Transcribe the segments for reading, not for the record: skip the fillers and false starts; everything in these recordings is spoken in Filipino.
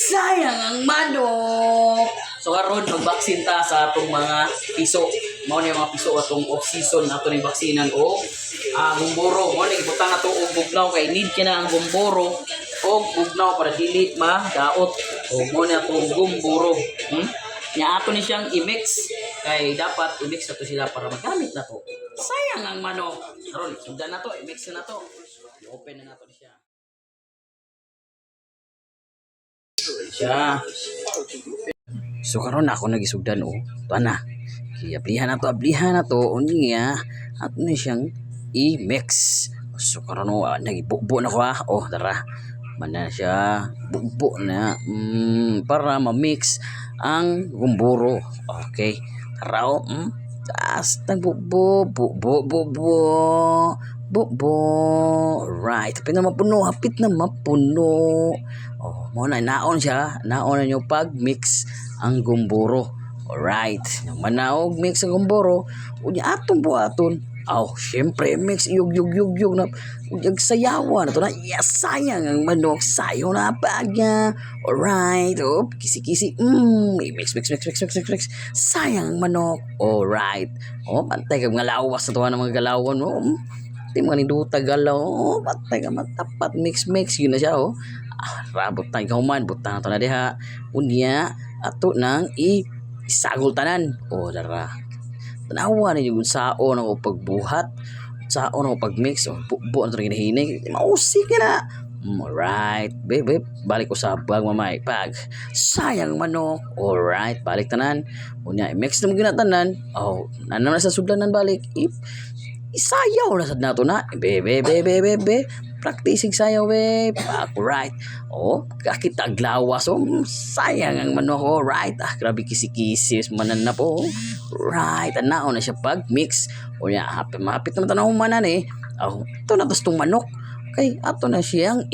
Sayang ang manok. So karon mag-vaccine ta sa atong mga piso. Mao ni mga piso atong off-season ato ni baksinan o gumboro. Mao ni ibutang nato og bugnaw kay need kina ang gumboro og bugnaw para dili madaot. O mao ni atong gumboro. Nya ato ni siyang i-mix kay dapat i-mix nato sila para magamit nato. Sayang ang manok. Karon sundan nato, i-mix na nato. I-open na nato siya. So karon ako nagisugdan o. Tuana. Kaya ablihan na to unya at ni siyang i-mix. So karon nagibubo na ko ha. Oh tara. Mana siya bubo na para ma-mix ang gumboro. Okay. Tara o. Taas nagbubo bubo. Right. Hapit na mapuno. Oh, mo na naon siya. Naon na yung pag-mix ang gumboro. Alright. Yung manaog mix ang gumboro. Unya atong buhaton. Oh, syempre mix yug na. Unyag sayawan na to na. Yes, sayang ang manok. Sayo na pagya. Alright. Oh, kisi-kisi. Mix. Sayang ang manok. Alright. Oh, bantay ka mga lawas na to ng mga galawan. Oh, di mga niduta galaw. Oh, bantay ka matapat. Mix. Yun na siya. Oh. Rabot na ikaw man. Butang na to na diha. Unya. Ato nang isagol tanan. O, dara. Tanawa na yung saon ako pagbuhat. Saon ako pagmix. O, buwan ito na ginahinig. Mausik ka na. Alright. Babe. Balik ko sa bag mamay. Pag. Sayang manok. Alright. Balik tanan. Unya, mix na mo ginatanan. O, naman na sa sudlanan balik. Isayaw na sa nato na. Be. Practicing sayaw, be. Right. Oh, kakita aglawas. Oh, sayang ang manok. Oh, right. Grabe kisi-kisi. Manan na po. Right. Anao na siya pag-mix. O yan, mapit naman tanong manan eh. Oh, ito na itong manok. Okay, ato na siyang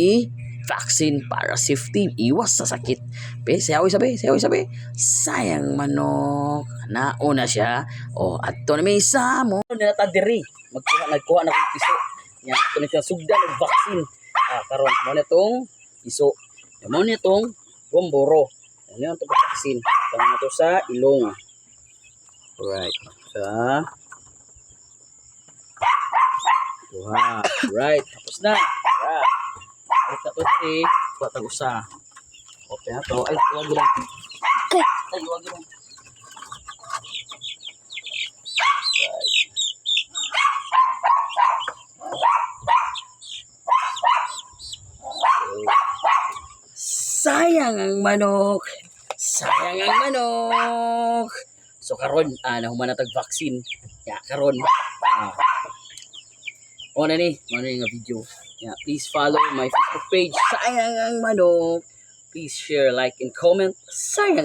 vaccine para safety. Iwas sa sakit. Be, sayaw sabi. Sayang manok. Nao na siya. Oh, ato na may isa mo. Natadiri. Nagkuha na kong piso. Yan, ito na siya sugdan ng vaccine. Karon mo na itong iso. Mo na itong gumboro. Ano yung itong vaccine. Tama na ito sa ilong. Alright. Right. Tapos na. Alright. Ito ito eh. Kuha tayo sa. Okay na ito. Ay, huwag lang. Sayang ang manok. So karon nahuman na tag vaccine. Ya karon. Ano nga video. Yeah, please follow my Facebook page. Sayang ang manok. Please share, like and comment. Sayang